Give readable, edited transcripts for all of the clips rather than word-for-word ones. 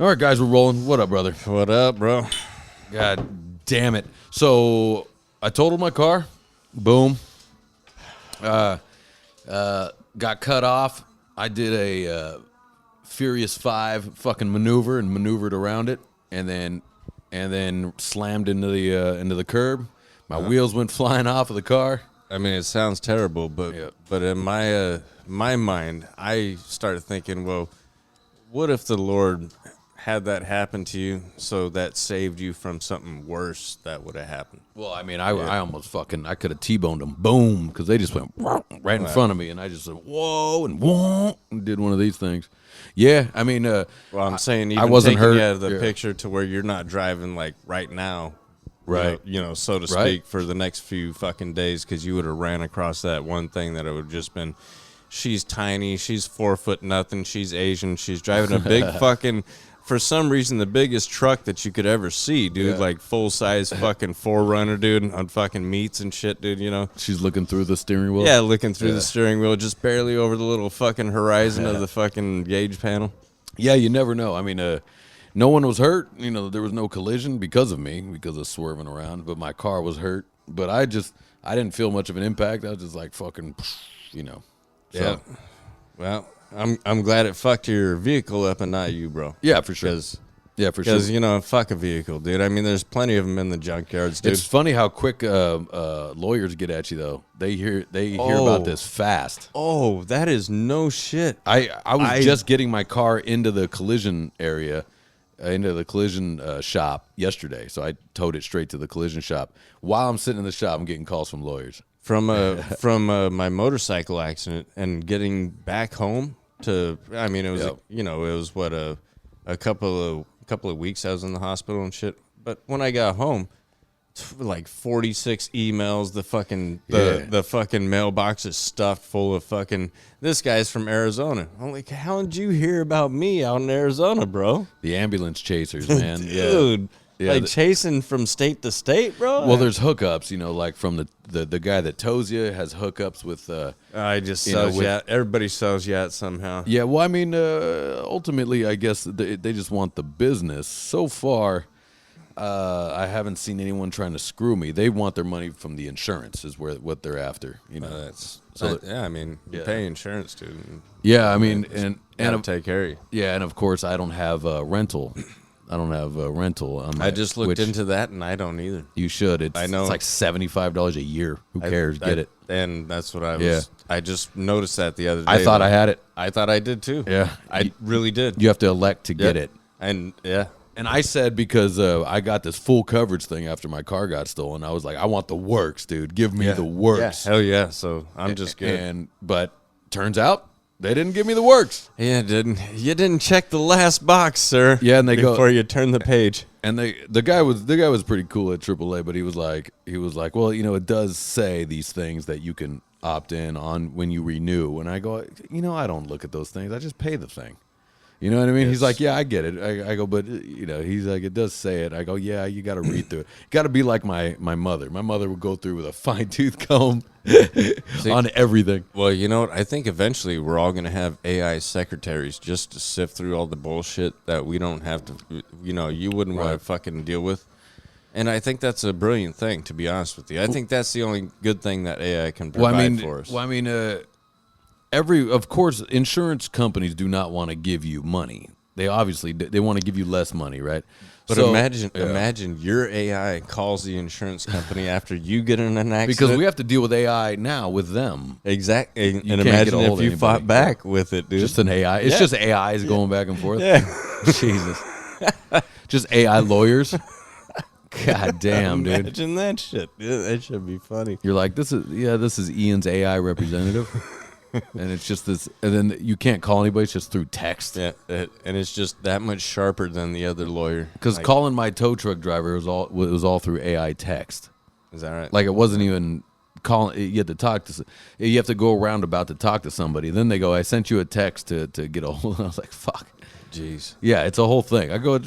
All right, guys, we're rolling. What up, brother? What up, bro? God damn it. So I totaled my car. Boom. Got cut off. I did a Furious 5 fucking maneuver and maneuvered around it, and then slammed into the curb. My wheels went flying off of the car. I mean, it sounds terrible, but in my mind, I started thinking, well, what if the Lord had that happen to you, so that saved you from something worse that would have happened? Well, I mean, I almost I could have T-boned them, boom, because they just went right in front of me, and I just said, whoa, and did one of these things. Yeah, I mean, well, I'm saying even I wasn't taking hurt. you out of the picture to where you're not driving like right now, right? So to speak, for the next few fucking days, because you would have ran across that one thing that it would have just been. She's tiny. She's 4 foot nothing. She's Asian. She's driving a big fucking. For some reason, the biggest truck that you could ever see, dude, like full-size fucking 4Runner, dude, on fucking meats and shit, dude, you know? She's looking through the steering wheel? Yeah, looking through the steering wheel, just barely over the little fucking horizon of the fucking gauge panel. Yeah, you never know. I mean, no one was hurt. You know, there was no collision because of me, because of swerving around, but my car was hurt. But I didn't feel much of an impact. I was just like fucking, you know. So. Yeah. Well, I'm glad it fucked your vehicle up and not you, bro. Yeah, for sure. Yeah, for sure. Because, you know, fuck a vehicle, dude. I mean, there's plenty of them in the junkyards, dude. It's funny how quick lawyers get at you, though. They hear about this fast. Oh, that is no shit. I was just getting my car into the collision area, into the collision shop yesterday. So I towed it straight to the collision shop. While I'm sitting in the shop, I'm getting calls from lawyers. From my motorcycle accident and getting back home to, I mean, it was it was what a couple of weeks I was in the hospital and shit. But when I got home, like 46 emails, the fucking mailbox is stuffed full of fucking. This guy's from Arizona. I'm like, how did you hear about me out in Arizona, bro? The ambulance chasers, man, dude. Yeah, like chasing from state to state, bro. Well, there's hookups, you know, like from the guy that tows you has hookups with. I just sells you out. Everybody sells you out somehow. Yeah, well, I mean, ultimately, I guess they just want the business. So far, I haven't seen anyone trying to screw me. They want their money from the insurance, is what they're after. You know, I mean, you pay insurance, dude. Yeah, I mean, and take care of you. Yeah, and of course, I don't have rental. I don't have a rental. I just looked into that, and I don't either. You should. I know. It's like $75 a year. Who cares? Get it. And that's what I was. Yeah. I just noticed that the other day. I thought I had it. I thought I did, too. Yeah. I really did. You have to elect to get it. And, yeah. And I said, because I got this full coverage thing after my car got stolen, I was like, I want the works, dude. Give me the works. Yeah. Hell yeah. So I'm just good. But turns out, they didn't give me the works. Yeah, you didn't check the last box, sir. Yeah, and before you turn the page. And the guy was pretty cool at AAA, but he was like, well, you know, it does say these things that you can opt in on when you renew. And I go, you know, I don't look at those things. I just pay the thing. You know what I mean? Yes. He's like, yeah, I get it. I go, but, you know, he's like, it does say it. I go, yeah, you got to read through it. Got to be like my mother. My mother would go through with a fine-tooth comb on everything. Well, you know what? I think eventually we're all going to have AI secretaries just to sift through all the bullshit that we don't have to, you know, you wouldn't want to fucking deal with. And I think that's a brilliant thing, to be honest with you. I think that's the only good thing that AI can provide for us. Well, I mean, of course, insurance companies do not want to give you money. They obviously they want to give you less money, right? But so, imagine your AI calls the insurance company after you get in an accident. Because we have to deal with AI now with them. Exactly. And imagine if you fought back with it, dude. Just an AI. It's just AIs going back and forth. Yeah. Jesus. Just AI lawyers. God damn, dude. Imagine that shit. Yeah, that should be funny. You're like, this is Ian's AI representative. And it's just this, and then you can't call anybody. It's just through text. Yeah, and it's just that much sharper than the other lawyer. Because calling my tow truck driver was all through AI text. Is that right? Like it wasn't even calling. You had to talk to. You have to go around about to talk to somebody. Then they go, "I sent you a text to get a hold." I was like, "Fuck." Jeez. Yeah, it's a whole thing. I go,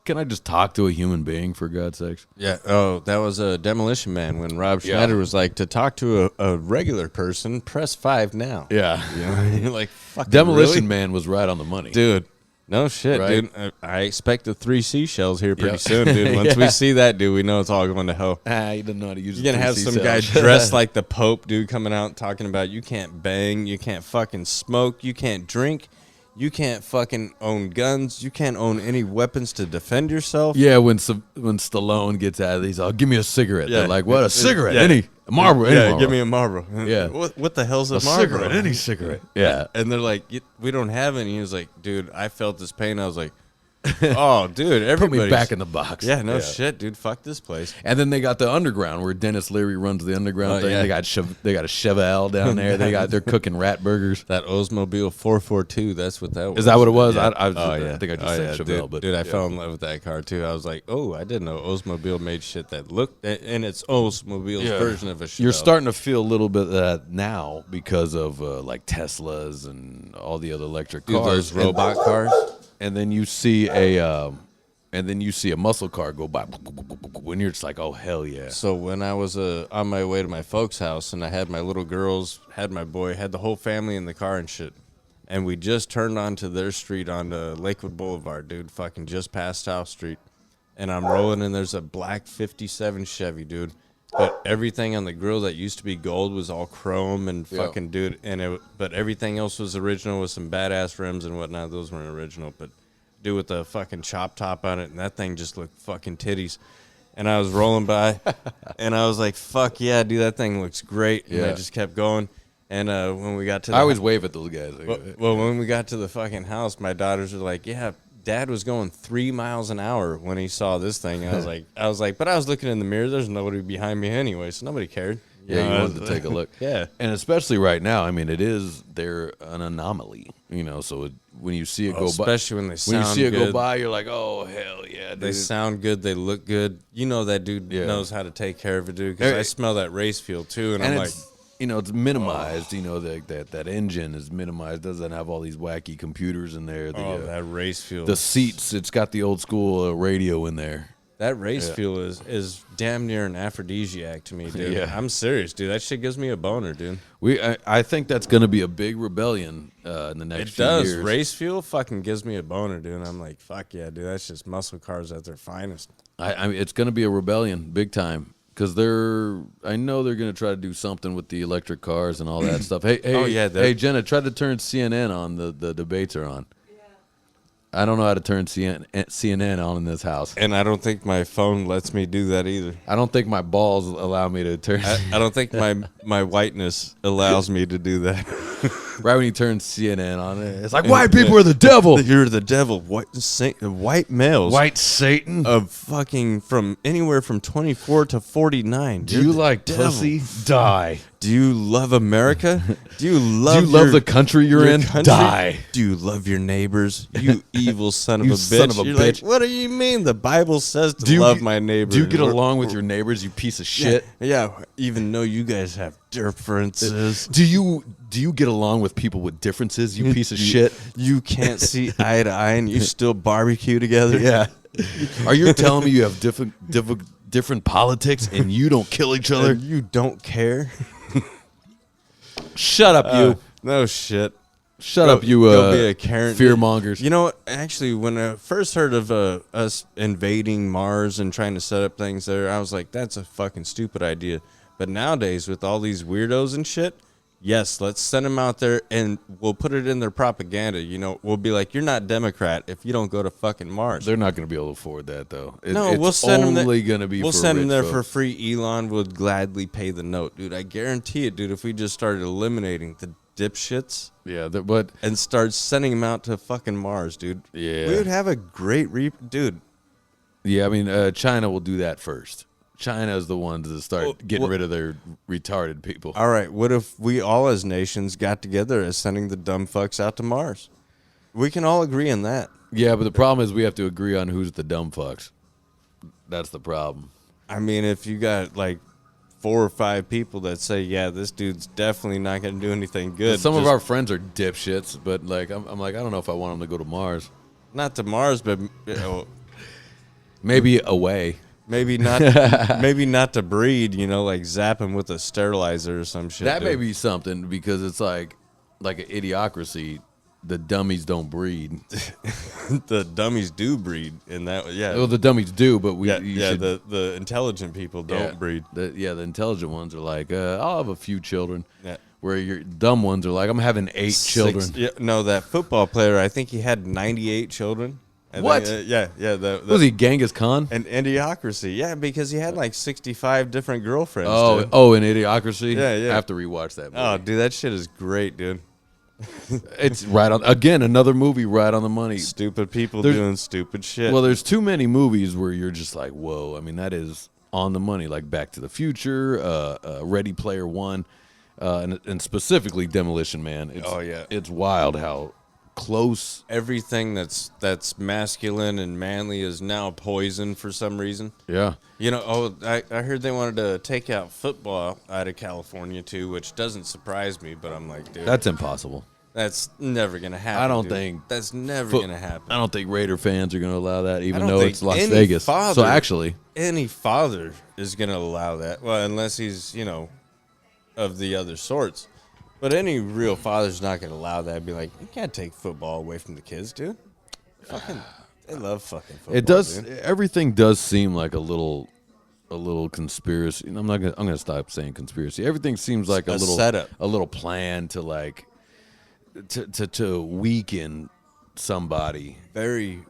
can I just talk to a human being, for God's sakes? Yeah. Oh, that was a Demolition Man when Rob Schneider was like, to talk to a regular person, press 5 now. Yeah. You know? You're like, fucking Demolition really? Man was right on the money. Dude, No shit, Right? dude. I expect the 3 seashells here pretty soon, dude. Once we see that, dude, we know it's all going to hell. He doesn't know how to use. You're gonna have some guy dressed like the Pope, dude, coming out talking about you can't bang, you can't fucking smoke, you can't drink, you can't fucking own guns, you can't own any weapons to defend yourself. Yeah, when Stallone gets out of these, give me a cigarette. Yeah. They're like, what, a cigarette? Yeah. A Marlboro? Yeah, Marlboro. give me a Marlboro. Yeah. What the hell's a a Marlboro? cigarette, any cigarette. Yeah. And they're like, we don't have any. He was like, dude, I felt this pain. I was like, oh, dude, Put everybody me back in the box. Yeah, no shit, dude. Fuck this place. And then they got the underground where Dennis Leary runs the underground thing. Yeah. They got a Chevelle down there. They're cooking rat burgers. That Oldsmobile 442, that's what that was. Is that what it was? Yeah. I think I just said Chevelle. Dude, but dude, I fell in love with that car too. I was like, oh, I didn't know Oldsmobile made shit that looked, and it's Oldsmobile's version of a Chevelle. You're starting to feel a little bit of that now because of like Teslas and all the other electric Dude, cars, those robot cars. And then you see a muscle car go by, when you're just like, oh hell yeah. So when I was on my way to my folks' house, and I had my little girls, had my boy, had the whole family in the car and shit, and we just turned onto their street on Lakewood Boulevard, dude, fucking just past South Street, and I'm rolling, and there's a black 57 Chevy, dude, but everything on the grill that used to be gold was all chrome and fucking, dude, but everything else was original with some badass rims and whatnot. Those weren't original, but dude, with the fucking chop top on it, and that thing just looked fucking titties. And I was rolling by, and I was like, fuck yeah, dude, that thing looks great. And I just kept going. And when we got to I always wave at those guys. well, when we got to the fucking house, my daughters were like, yeah, Dad was going 3 miles an hour when he saw this thing. And I was like, but I was looking in the mirror. There's nobody behind me anyway, so nobody cared. Yeah, you wanted to take a look. Yeah. And especially right now, I mean, they're an anomaly, so when you see it go by, especially when they sound when you see it good, go by, you're like, oh, hell yeah, dude. They sound good. They look good. You know that dude knows how to take care of it, dude, because I smell that race fuel, too, and I'm like... it's minimized, that engine is minimized, doesn't have all these wacky computers in there. That race fuel. The seats, it's got the old school radio in there. That race fuel is damn near an aphrodisiac to me, dude. Yeah. I'm serious, dude. That shit gives me a boner, dude. I think that's going to be a big rebellion in the next few years. Race fuel fucking gives me a boner, dude. And I'm like, fuck yeah, dude. That's just muscle cars at their finest. I mean, it's going to be a rebellion, big time. Because I know they're going to try to do something with the electric cars and all that stuff. Hey, Jenna, try to turn CNN on. The debates are on. I don't know how to turn CNN on in this house. And I don't think my phone lets me do that either. I don't think my balls allow me to turn. I don't think my whiteness allows me to do that. Right when you turn CNN on, it's like, white people are the devil. You're the devil. White males. White Satan. Of fucking from anywhere from 24 to 49. Do you like pussy? Die. Do you love America? Do you love the country you're in? Country? Die. Do you love your neighbors? You evil son of a bitch. Son of a You're bitch. like, what do you mean? The Bible says to love my neighbors. Do you get along with your neighbors, you piece of shit? Yeah, even though you guys have differences. Do you get along with people with differences, you piece of shit? You can't see eye to eye and you still barbecue together? Yeah. Are you telling me you have different politics and you don't kill each other? And you don't care? Shut up, you. No shit. Shut up, you go be a Karen. fear mongers. You know what? Actually, when I first heard of us invading Mars and trying to set up things there, I was like, that's a fucking stupid idea. But nowadays, with all these weirdos and shit, yes, let's send them out there and we'll put it in their propaganda. We'll be like, you're not Democrat if you don't go to fucking Mars. They're not going to be able to afford that, though. We'll send them there. We'll send them there for free. Elon would gladly pay the note, dude. I guarantee it, dude. If we just started eliminating the dipshits, and start sending them out to fucking Mars, dude. Yeah, we would have a great dude. Yeah, I mean, China will do that first. China is the ones that start getting rid of their retarded people. All right, what if we all as nations got together as sending the dumb fucks out to Mars? We can all agree on that. Yeah, but the problem is we have to agree on who's the dumb fucks. That's the problem. I mean, if you got like 4 or 5 people that say, yeah, this dude's definitely not going to do anything good. Some of our friends are dipshits, but like I'm like, I don't know if I want them to go to Mars. Not to Mars, but maybe away. Maybe not. Maybe not to breed. Like zap him with a sterilizer or some shit. That may be something because it's like an idiocracy the dummies don't breed. The dummies do breed, and that Well, the dummies do, but the intelligent people don't breed. The intelligent ones are like, I'll have a few children. Yeah. Where your dumb ones are like, I'm having 8 children. Yeah, no, that football player, I think he had 98 children. What? Yeah. Was he Genghis Khan? An Idiocracy, yeah, because he had like 65 different girlfriends. Oh, an Idiocracy? Yeah. I have to rewatch that movie. Oh, dude, that shit is great, dude. It's right on, again, another movie right on the money. Stupid people doing stupid shit. Well, there's too many movies where you're just like, whoa. I mean, that is on the money, like Back to the Future, Ready Player One, and specifically Demolition Man. It's wild how close everything that's masculine and manly is now poison for some reason. Yeah. You know, I heard they wanted to take out football out of California too, which doesn't surprise me, but I'm like, dude, that's impossible. That's never gonna happen. I don't think that's never gonna happen. I don't think Raider fans are gonna allow that, even though it's Las Vegas. So actually, any father is gonna allow that. Well, unless he's, you know, of the other sorts. But any real father's not going to allow that. Be like, you can't take football away from the kids, dude. They love fucking football. It does. Dude. Everything does seem like a little conspiracy. I'm gonna stop saying conspiracy. Everything seems like a little setup, a little plan to like to weaken somebody. Very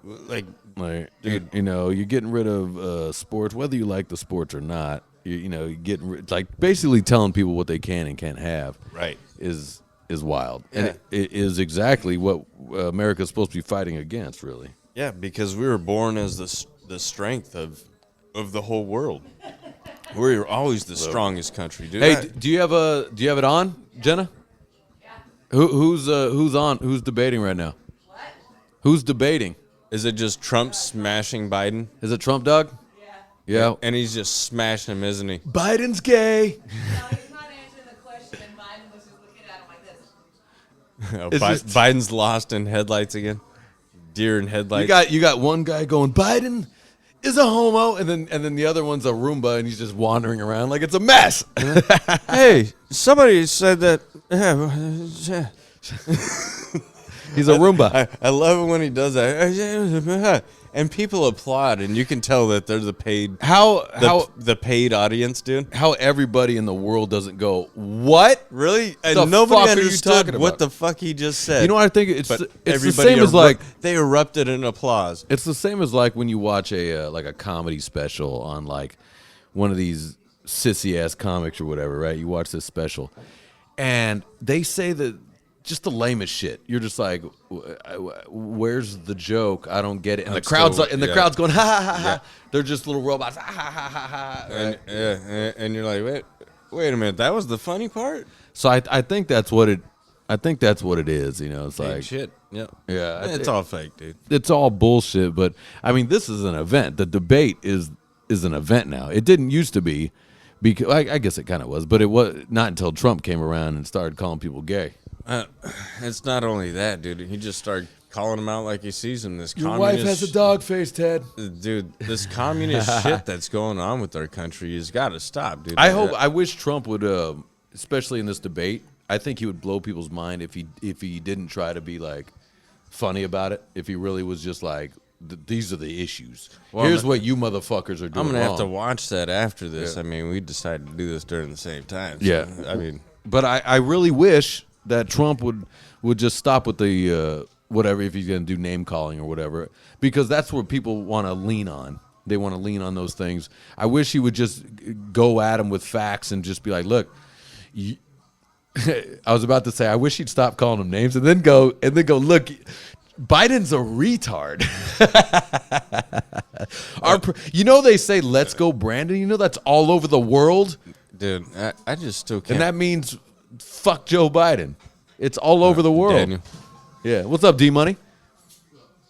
dude. You know, you're getting rid of sports, whether you like the sports or not. You're getting like basically telling people what they can and can't have. Right. Is wild. Yeah. And it is exactly what America's supposed to be fighting against, really. Yeah, because we were born as the strength of the whole world. We're always the strongest country, dude. Hey, do you have it on, Jenna? Yeah. Who's on? Who's debating right now? What? Who's debating? Is it just Trump smashing Biden? Is it Trump, Doug? Yeah. And he's just smashing him, isn't he? Biden's gay. No, he's not answering the question, and Biden was just looking at him like this. Biden's lost in headlights again. Deer in headlights. You got one guy going, Biden is a homo, and then the other one's a Roomba, and he's just wandering around like it's a mess. Hey, somebody said that. He's a Roomba. I love it when he does that. And people applaud, and you can tell that they're the paid the paid audience, dude. How everybody in the world doesn't go, what? Really? And The nobody fuck are you understood talking what about? the fuck he just said. You know what I think? It's the everybody same as like they erupted in applause. it's the same as like when you watch a like a comedy special on like one of these sissy ass comics or whatever, right? You watch this special, and they say that. Just the lamest shit. You're just like, where's the joke? I don't get it. And the crowd's crowd's going, ha ha ha ha. They're just little robots. Ha ha ha ha ha. Right? And you're like, wait a minute, that was the funny part. So I think that's what it. I think that's what it is. You know, it's Fake like shit. Yep. Yeah, It's all fake, dude. It's all bullshit. But I mean, this is an event. The debate is an event now. It didn't used to be, because I guess it kind of was, but it was not until Trump came around and started calling people gay. It's not only that, dude. He just started calling him out like he sees him. This Your communist, wife has a dog face, Ted. Dude, this communist shit that's going on with our country has got to stop, dude. I wish Trump would, especially in this debate. I think he would blow people's mind if he didn't try to be like funny about it. If he really was just like, these are the issues. Well, here's what you motherfuckers are doing. I'm gonna wrong. have to watch that after this. Yeah. I mean, we decided to do this during the same time. So, Yeah. I mean, but I really wish that Trump would just stop with the whatever, if he's going to do name calling or whatever, because that's where people want to lean on. They want to lean on those things. I wish he would just go at him with facts and just be like, look, I was about to say, I wish he'd stop calling them names and then go, look, Biden's a retard. They say, let's go, Brandon. You know, that's all over the world. dude, I just still can't. And that means fuck Joe Biden. It's all over the world. Daniel. Yeah. What's up, D-Money?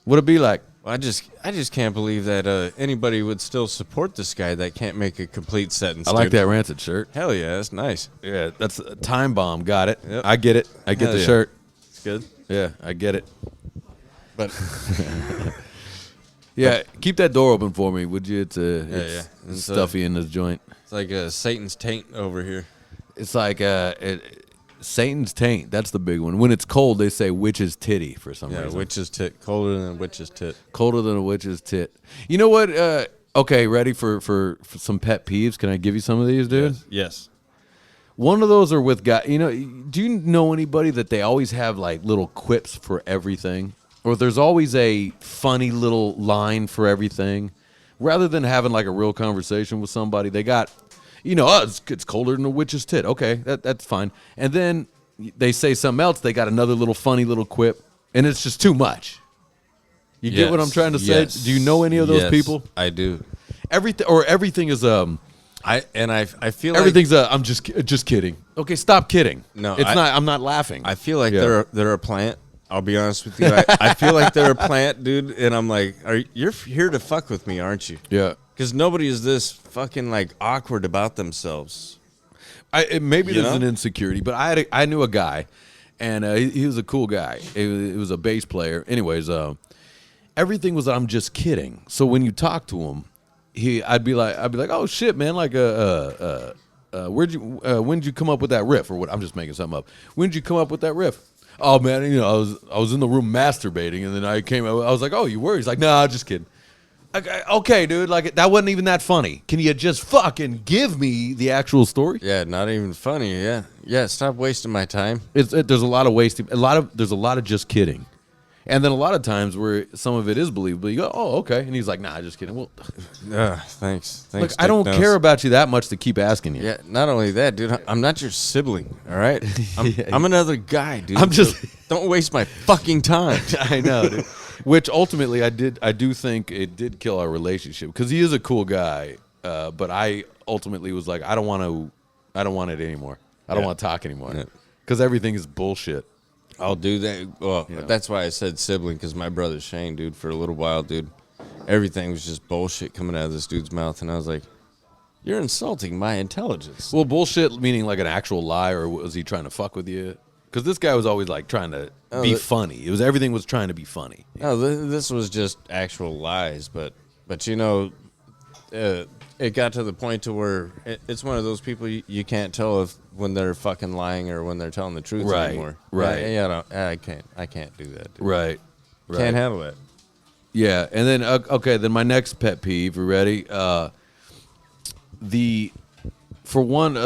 What'd it be like? Well, I just can't believe that anybody would still support this guy that can't make a complete sentence. I like dude. that Rancid shirt. Hell yeah, that's nice. Yeah, that's a Time Bomb. Got it. Yep. I get it. I get Hell the yeah. shirt. It's good. Yeah, I get it. But yeah, keep that door open for me, would you? It's It's, stuffy in this joint. It's like Satan's taint over here. It's like Satan's taint. That's the big one. When it's cold, they say witch's titty for some Yeah, reason. witch's tit. Colder than a witch's tit. Colder than a witch's tit. You know what? Okay, ready for some pet peeves? Can I give you some of these, dude? Yes. One of those are with guys. You know, do you know anybody that they always have like little quips for everything? Or there's always a funny little line for everything? Rather than having like a real conversation with somebody, they got, you know, it's colder than a witch's tit. Okay, that's fine. And then they say something else. They got another little funny little quip, and it's just too much. You get what I'm trying to say? Yes. Do you know any of those people? I do. Everything is I feel everything's I'm just kidding. Okay, stop kidding. No, it's not. I'm not laughing. I feel like they're a plant. I'll be honest with you. I feel like they're a plant, dude, and I'm like, you're here to fuck with me, aren't you? Yeah. Because nobody is this fucking like awkward about themselves. Maybe there's an insecurity, but I knew a guy, and he was a cool guy. He was a bass player. Anyways, everything was I'm just kidding. So when you talk to him, I'd be like, oh shit, man, like when'd you come up with that riff or what? I'm just making something up. When'd you come up with that riff? Oh man, you know, I was in the room masturbating, and then I came out. I was like, oh, you were? He's like, nah, just kidding. Okay, dude, like that wasn't even that funny. Can you just fucking give me the actual story? Yeah, not even funny. Yeah. Stop wasting my time. There's a lot of wasting. There's a lot of just kidding, and then a lot of times where some of it is believable. You go, oh, okay, and he's like, nah, just kidding. Well, thanks. look, I don't care about you that much to keep asking you. Yeah, not only that, dude. I'm not your sibling. All right, I'm another guy, dude. I'm just don't waste my fucking time. I know, dude. Which ultimately I do think it did kill our relationship because he is a cool guy, but I ultimately was like, I don't want it anymore. I don't want to talk anymore because everything is bullshit. I'll do that. Well, that's why I said sibling, because my brother Shane, dude, for a little while, dude, everything was just bullshit coming out of this dude's mouth, and I was like, you're insulting my intelligence. Well, bullshit meaning like an actual lie, or was he trying to fuck with you? Because this guy was always like trying to be funny. Everything was trying to be funny. No, this was just actual lies, but you know, it got to the point to where it's one of those people you can't tell when they're fucking lying or when they're telling the truth anymore. Right. I can't do that. Dude. Right. Can't handle it. Yeah, and then okay, then my next pet peeve. You ready? For one,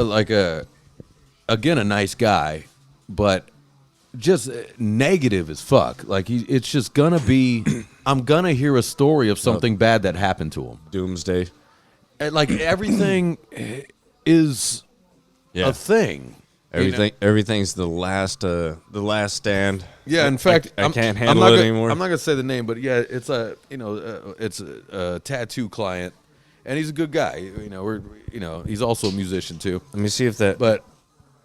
again, a nice guy, but just negative as fuck. Like it's just gonna be. I'm gonna hear a story of something bad that happened to him. Doomsday. And like everything is a thing. Everything's the last stand. Yeah, in fact, I can't handle it anymore. I'm not gonna say the name, but yeah, it's a tattoo client, and he's a good guy. You know, he's also a musician too. Let me see if that. But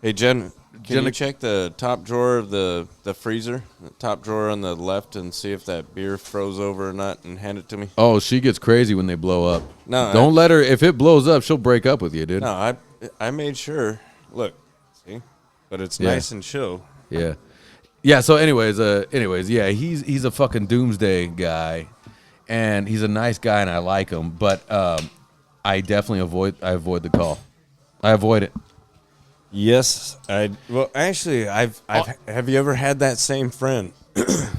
hey, Jen, can you check the top drawer of the freezer, the top drawer on the left, and see if that beer froze over or not, and hand it to me? Oh, she gets crazy when they blow up. No, don't let her. If it blows up, she'll break up with you, dude. No, I made sure. Look, see, but it's nice and chill. Yeah, yeah. So, anyways, yeah, he's a fucking doomsday guy, and he's a nice guy, and I like him. But I definitely avoid the call. I avoid it. Yes, well, actually, have you ever had that same friend,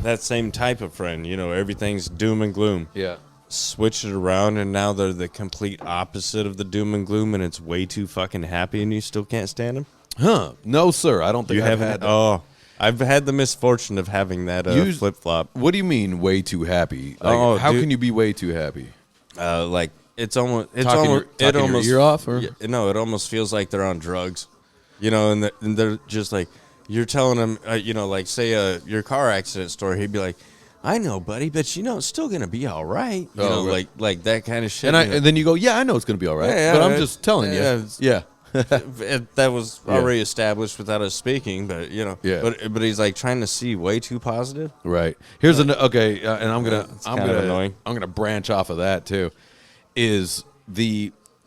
that same type of friend? You know, everything's doom and gloom. Yeah. Switch it around, and now they're the complete opposite of the doom and gloom, and it's way too fucking happy, and you still can't stand them? Huh? No, sir. I don't think I've had that. Oh, I've had the misfortune of having that flip flop. What do you mean, way too happy? Like, how can you be way too happy? Like it almost your ear off, or? No, it almost feels like they're on drugs. You know, and they're just like, you're telling them, you know, like say your car accident story. He'd be like, I know, buddy, but you know, it's still gonna be all right. You know, right. like that kind of shit. And then you go, yeah, I know it's gonna be all right, but I'm just telling you, yeah. That was already established without us speaking, but you know, but he's like trying to see way too positive. Right. Here's and I'm gonna branch off of that too. Is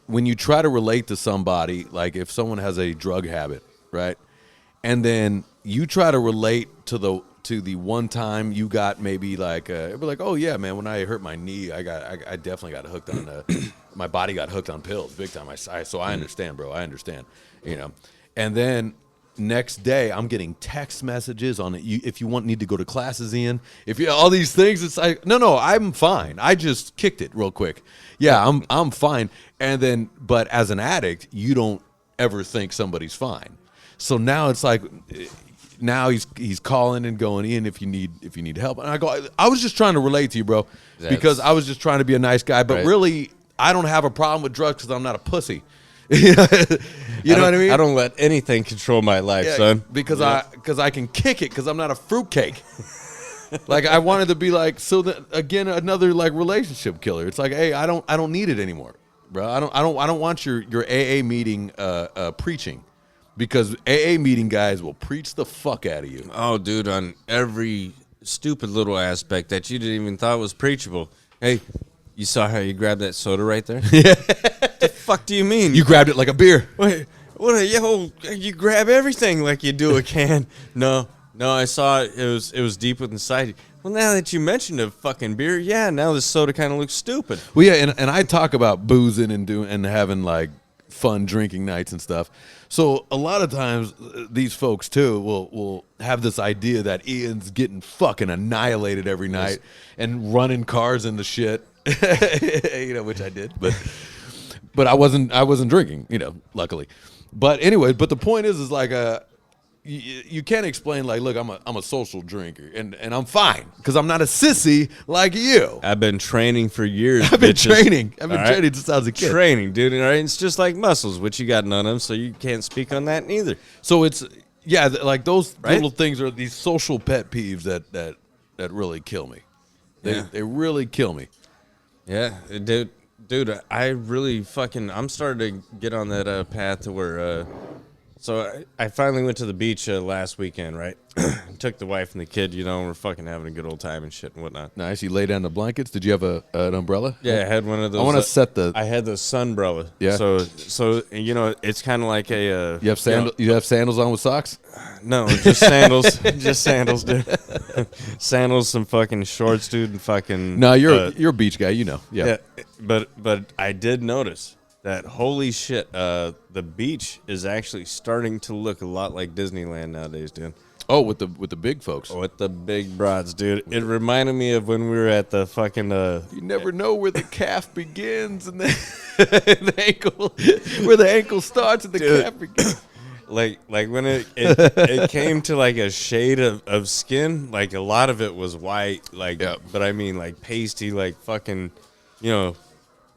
when you try to relate to somebody, like if someone has a drug habit, right, and then you try to relate to the one time you got maybe like it'd be like, oh yeah, man, when I hurt my knee, I definitely got hooked on my body got hooked on pills big time. So I understand, bro. I understand, you know. And then next day I'm getting text messages on it. If you need to go to classes, Ian, if you all these things, it's like no, I'm fine. I just kicked it real quick. Yeah, I'm fine. And then, but as an addict, you don't ever think somebody's fine. So now it's like, now he's calling and going, Ian, if you need help. And I go, I was just trying to relate to you, bro, because I was just trying to be a nice guy. But really, I don't have a problem with drugs because I'm not a pussy. You know what I mean? I don't let anything control my life, son. Because I can kick it because I'm not a fruitcake. Like I wanted to be like, so that again, another like relationship killer. It's like, hey, I don't need it anymore, bro. I don't want your AA meeting preaching, because AA meeting guys will preach the fuck out of you. Oh, dude, on every stupid little aspect that you didn't even thought was preachable. Hey, you saw how you grabbed that soda right there? Yeah. The fuck do you mean? You grabbed it like a beer. Wait, what? You grab everything like you do a can. No, I saw it. It was deep inside. Well, now that you mentioned a fucking beer, yeah, now this soda kind of looks stupid. Well, yeah, and I talk about boozing and having like fun drinking nights and stuff. So a lot of times these folks too will have this idea that Ian's getting fucking annihilated every night and running cars into shit. You know, which I did, but I wasn't drinking, you know, luckily. But anyway, but the point is like you can't explain like, look, I'm a social drinker and I'm fine because I'm not a sissy like you. I've been training for years. I've been training since I was a kid. Training, dude. All right, it's just like muscles, which you got none of, so you can't speak on that neither. So it's like those little things are these social pet peeves that really kill me. They really kill me. Yeah, dude, I really I'm starting to get on that path to where, so I finally went to the beach last weekend, right? Took the wife and the kid, you know, and we're fucking having a good old time and shit and whatnot. Nice. You lay down the blankets. Did you have an umbrella? Yeah, I had one of those. I want to set the. I had the sunbrella. Yeah. So you know, it's kind of like a. You have sandals. You have sandals on with socks? No, just sandals. Just sandals, dude. Sandals, some fucking shorts, dude, and fucking. No, you're a beach guy, you know. Yeah. But I did notice that holy shit, the beach is actually starting to look a lot like Disneyland nowadays, dude. Oh, with the big folks. With the big broads, dude. It reminded me of when we were at the fucking. You never know where the calf begins and the ankle, where the ankle starts and the calf begins. Like when it came to like a shade of skin, like a lot of it was white, like, but I mean like pasty, like fucking, you know,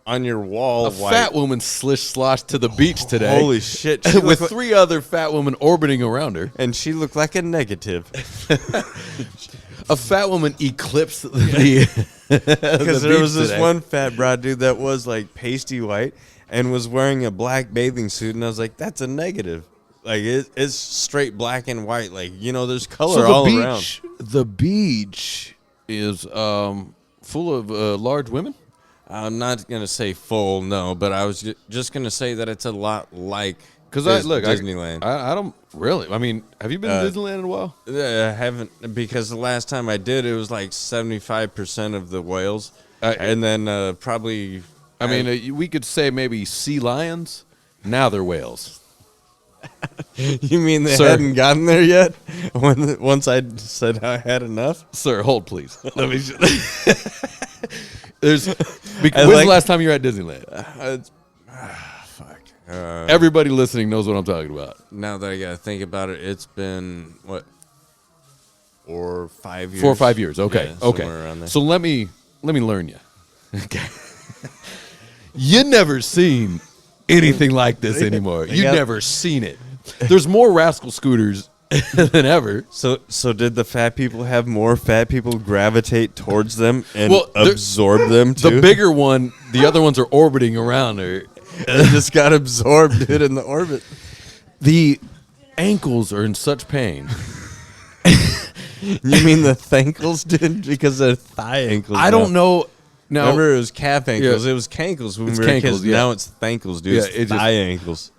on your wall. A fat woman sloshed to the beach today. Holy shit! With three other fat women orbiting around her, and she looked like a negative. A fat woman eclipsed the because there was this one fat broad dude that was like pasty white and was wearing a black bathing suit, and I was like, that's a negative. Like it's straight black and white. Like, you know, there's color all around. The beach is full of large women. I'm not gonna say full, no, but I was just gonna say that it's a lot like Disneyland. I don't really. I mean, have you been to Disneyland in a while? I haven't, because the last time I did, it was like 75% of the whales, and then probably. I mean, we could say maybe sea lions. Now they're whales. You mean they hadn't gotten there yet? Once I said I had enough? Sir, hold please. Let me. When's the last time you were at Disneyland? Fuck. Everybody listening knows what I'm talking about. Now that I gotta think about it, it's been what, 4 or 5 years? 4 or 5 years. Okay. Yeah, okay. Around there. So let me learn you. Okay. You never seen anything like this anymore. You never seen it. There's more rascal scooters than ever. So did the fat people have more fat people gravitate towards them and absorb them too? The bigger one, the other ones are orbiting around her. They just got absorbed, dude, in the orbit. The ankles are in such pain. You mean the thankles, dude? Because they're thigh ankles. I don't know. No. Remember, it was calf ankles. Yeah. It was cankles when we were kids. Yeah. Now it's thankles, dude. Yeah, it's thigh ankles.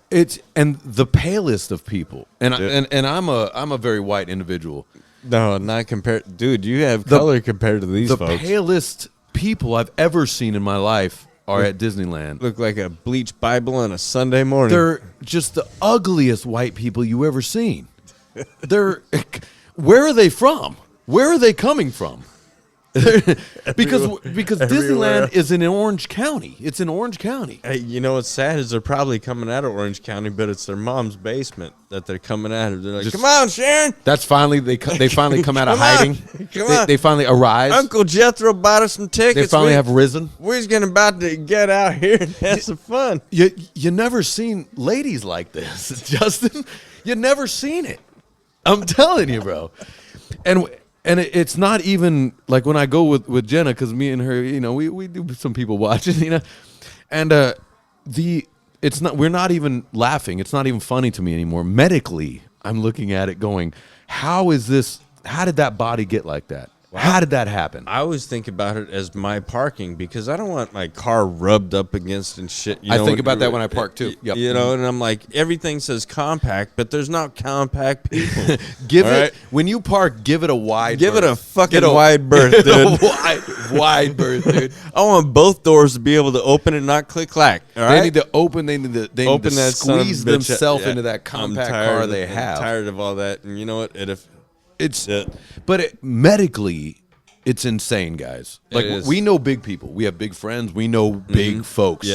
And the palest of people, and I'm a very white individual. No, not compared, dude. You have color compared to these folks. The palest people I've ever seen in my life are at Disneyland. Look like a bleached Bible on a Sunday morning. They're just the ugliest white people you ever seen. where are they from? Where are they coming from? because Disneyland is in Orange County. It's in Orange County. Hey, you know what's sad is they're probably coming out of Orange County, but it's their mom's basement that they're coming out of. They're like, "Come on, Sharon!" That's finally they finally come out of hiding. They finally arise. Uncle Jethro bought us some tickets. They finally have risen. We're gonna about to get out here and have some fun. You never seen ladies like this, Justin. You never seen it. I'm telling you, bro. And it's not even like when I go with Jenna, because me and her, we do some people watching, and it's not, we're not even laughing. It's not even funny to me anymore. Medically, I'm looking at it going, how did that body get like that? Wow. How did that happen? I always think about it as my parking because I don't want my car rubbed up against and shit. I think about that when I park too. Yep. And I'm like, everything says compact, but there's not compact people. When you park, give it a wide berth. It a fucking wide berth, dude. wide berth, dude. I want both doors to be able to open and not click clack. All right? They need to open. They need to squeeze themselves into that compact car they have. I'm tired of all that. And you know what? Medically, it's insane, guys. Like, we know big people. We have big friends. We know big folks.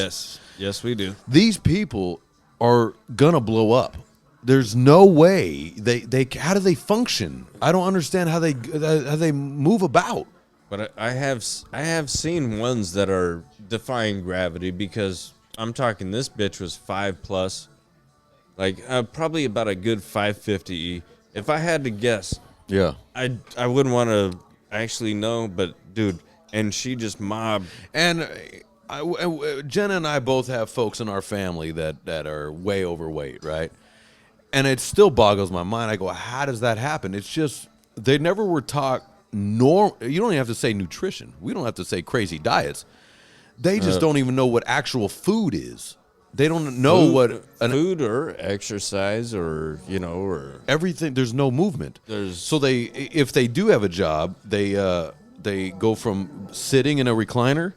Yes, we do. These people are gonna blow up. There's no way they. How do they function? I don't understand how they move about. But I have seen ones that are defying gravity because I'm talking. This bitch was 5+, like probably about a good 550. If I had to guess. Yeah, I wouldn't want to actually know, but dude, and she just mobbed. And Jenna and I both have folks in our family that are way overweight, right? And it still boggles my mind. I go, how does that happen? It's just they never were taught. You don't even have to say nutrition. We don't have to say crazy diets. They just don't even know what actual food is. They don't know what food or exercise or everything. There's no movement. So if they do have a job, they go from sitting in a recliner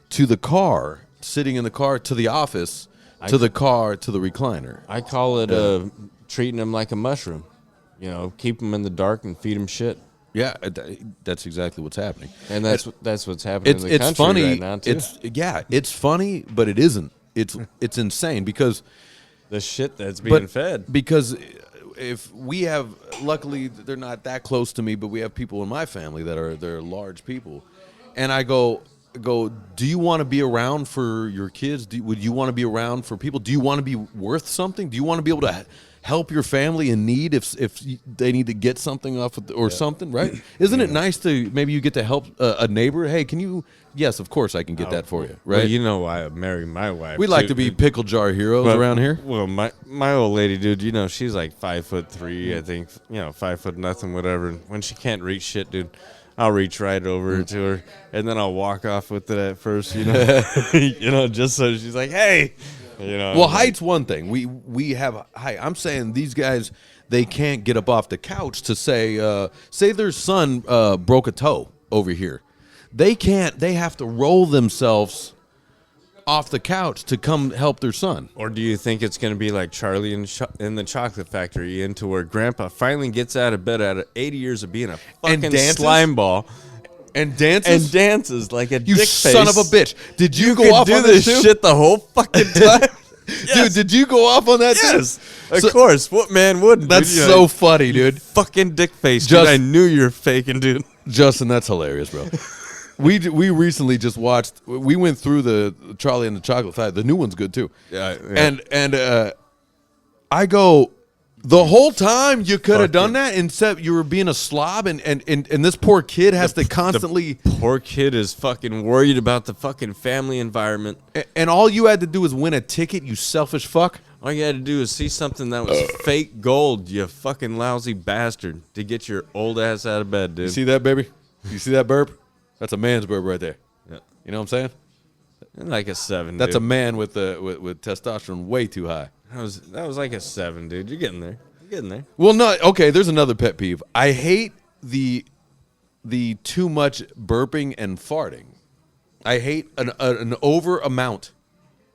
to the car, sitting in the car to the office, to the car to the recliner. I call it treating them like a mushroom. Keep them in the dark and feed them shit. Yeah, that's exactly what's happening, and that's what's happening in the country funny. Right now too. It's funny, but it isn't. It's insane because the shit that's being fed. Because if we have, luckily they're not that close to me, but we have people in my family they're large people, and I go, do you want to be around for your kids? Would you want to be around for people? Do you want to be worth something? Do you want to be able to help your family in need if they need to get something off or something, right? Isn't it nice to maybe you get to help a neighbor? Hey, can you? Yes, of course I can get that for you, right? Well, you know why I married my wife. We like to be pickle jar heroes around here. Well, my old lady, dude, she's like 5'3", I think, 5 foot nothing, whatever. And when she can't reach shit, dude, I'll reach right over to her, and then I'll walk off with it at first, just so she's like, hey. Well, height's one thing. We have height. I'm saying these guys, they can't get up off the couch to say their son broke a toe over here. They can't. They have to roll themselves off the couch to come help their son. Or do you think it's going to be like Charlie in the Chocolate Factory, into where Grandpa finally gets out of bed out of 80 years of being a fucking slime ball? And dances like a you dick son face. of a bitch. Did you go off on this too? shit the whole fucking time? Yes. Dude, did you go off on that too? Yes. Of course. What man wouldn't? That's so funny, dude. Fucking dick face. Dude, I knew you were faking, dude. Justin, that's hilarious, bro. We recently just watched. We went through the Charlie and the Chocolate Factory. The new one's good too. Yeah. And I go, the whole time you could have done that, except you were being a slob, and this poor kid has to constantly. The poor kid is fucking worried about the fucking family environment. And all you had to do was win a ticket, you selfish fuck. All you had to do is see something that was fake gold, you fucking lousy bastard, to get your old ass out of bed, dude. You see that, baby? You see that burp? That's a man's burp right there. Yeah. You know what I'm saying? Like a 7. That's dude. a man with testosterone way too high. That was like a 7, dude. You're getting there. Well, no. Okay, there's another pet peeve. I hate the too much burping and farting. I hate an over amount.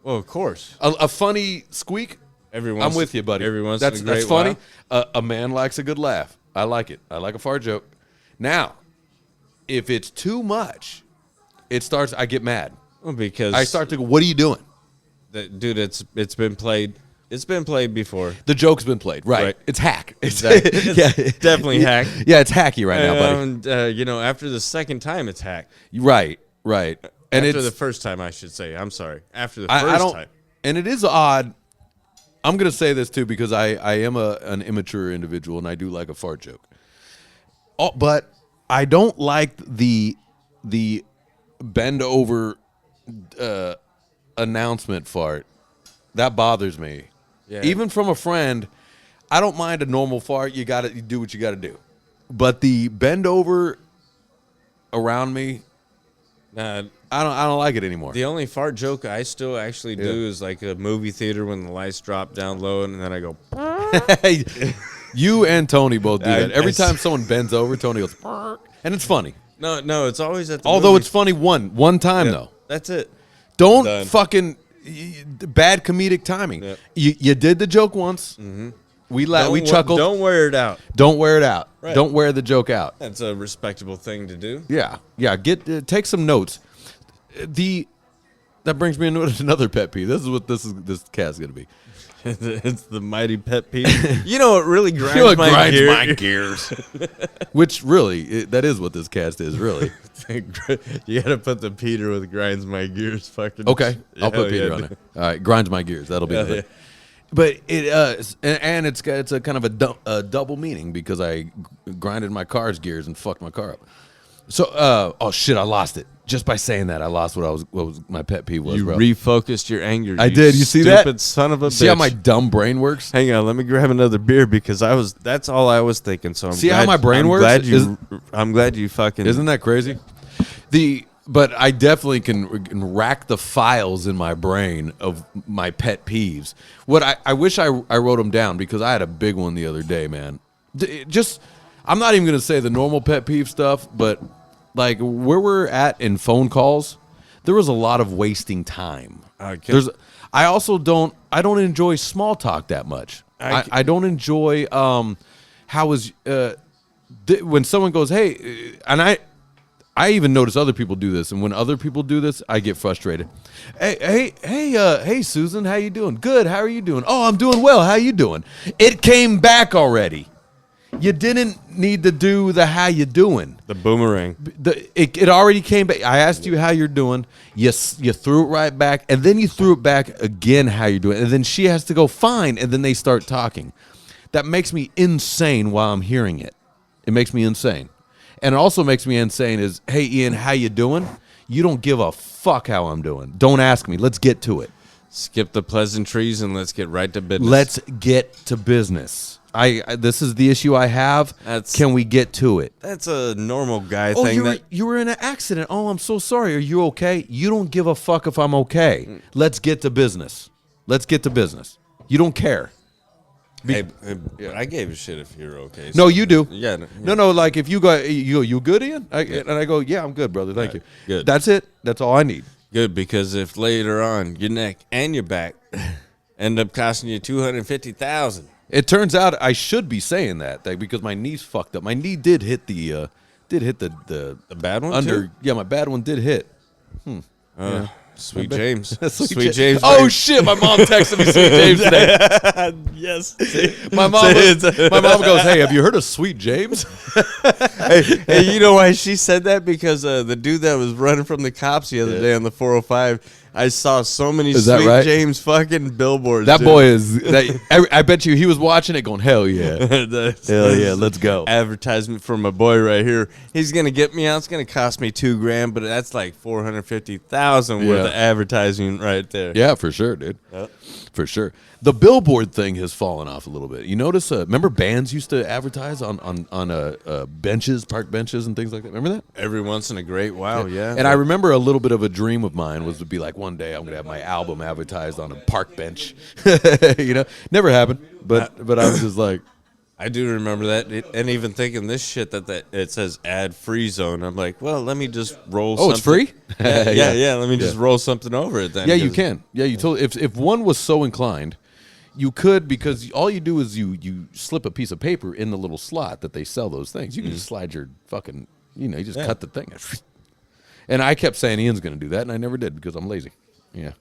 Well, of course. A funny squeak. I'm with you, buddy. Every once that's in a great funny. while. A man likes a good laugh. I like it. I like a fart joke. Now, if it's too much, I get mad. Well, because I start to go, what are you doing? Dude, it's been played. It's been played before. The joke's been played. Right. It's hack. Exactly. It's definitely hack. Yeah, it's hacky right now, buddy. And, after the second time, it's hack. Right. And After the first time, I should say. I'm sorry. After the first time. And it is odd. I'm going to say this, too, because I am an immature individual, and I do like a fart joke. Oh, but I don't like the bend over announcement fart. That bothers me. Yeah. Even from a friend, I don't mind a normal fart. You do what you got to do. But the bend over around me, I don't like it anymore. The only fart joke I still actually do is like a movie theater when the lights drop down low, and then I go. You and Tony both do that. Every time someone bends over, Tony goes, and it's funny. No, it's always at the Although movie. it's funny one time, though. That's it. Don't fucking bad comedic timing. Yep. You did the joke once. Mm-hmm. We chuckled. Don't wear it out. Don't wear it out. Right. Don't wear the joke out. That's a respectable thing to do. Yeah. Take some notes. That brings me into another pet peeve. This is what this cat's gonna be. It's the mighty pet peeve. You know what really grinds my gears? Which really, that is what this cast is, really. You got to put the Peter with grinds my gears. Fucking okay, I'll put Peter on it. All right, grinds my gears. That'll be the thing. But it's a kind of a double meaning because I grinded my car's gears and fucked my car up. So, oh shit, I lost it. Just by saying that, I lost what was my pet peeve was. You bro. Refocused your anger. I did. You see that? Stupid son of a bitch. See how my dumb brain works? Hang on, let me grab another beer because that's all I was thinking. So I'm see glad, how my brain works? I'm glad you fucking. Isn't that crazy? But I definitely can rack the files in my brain of my pet peeves. What I wish I wrote them down because I had a big one the other day, man. I'm not even gonna say the normal pet peeve stuff, but like where we're at in phone calls, there was a lot of wasting time. I also don't enjoy small talk that much. I don't enjoy when someone goes, hey, and I even notice other people do this, and when other people do this, I get frustrated. Hey, Susan, how you doing? Good. How are you doing? Oh, I'm doing well. How you doing? It came back already. You didn't need to do the how you doing. The boomerang. It already came back. I asked you how you're doing. You threw it right back, and then you threw it back again how you're doing. And then she has to go, fine, and then they start talking. That makes me insane while I'm hearing it. It makes me insane. And it also makes me insane is, hey, Ian, how you doing? You don't give a fuck how I'm doing. Don't ask me. Let's get to it. Skip the pleasantries and let's get right to business. Let's get to business. This is the issue I have. Can we get to it? That's a normal guy thing. You were in an accident. Oh, I'm so sorry. Are you okay? You don't give a fuck if I'm okay. Let's get to business. Let's get to business. You don't care. I gave a shit if you're okay. So. No, you do. Yeah. No. Like if you go, you good, Ian? And I go, yeah, I'm good, brother. Thank you. Good. That's it. That's all I need. Good, because if later on your neck and your back end up costing you $250,000. It turns out I should be saying that because my knee's fucked up. My knee did hit the bad one under. Too? Yeah, my bad one did hit. Yeah. Sweet James. Sweet James. Oh shit! My mom texted me Sweet James today. Yes. My mom goes, "Hey, have you heard of Sweet James?" hey, you know why she said that? Because the dude that was running from the cops the other day on the 405. I saw so many Sweet James fucking billboards. That boy is. I bet you he was watching it, going, "Hell yeah, hell yeah, let's go." Advertisement for my boy right here. He's gonna get me out. It's gonna cost me $2,000, but that's like $450,000 worth of advertising right there. Yeah, for sure, dude. Yep. For sure. The billboard thing has fallen off a little bit. You notice? Remember bands used to advertise on benches, park benches, and things like that. Remember that? Every once in a great while, yeah. And I remember a little bit of a dream of mine was to be like, one day I'm gonna have my album advertised on a park bench. Never happened. But I was just like, I do remember that, and even thinking this shit that it says ad free zone. I'm like, well, let me just roll. Oh, something. It's free? Yeah. Let me just roll something over it then. Yeah, you can. Yeah, you totally. If one was so inclined, You could, because all you do is you slip a piece of paper in the little slot that they sell those things. You can just slide your fucking, you just cut the thing. And I kept saying Ian's going to do that, and I never did because I'm lazy. Yeah.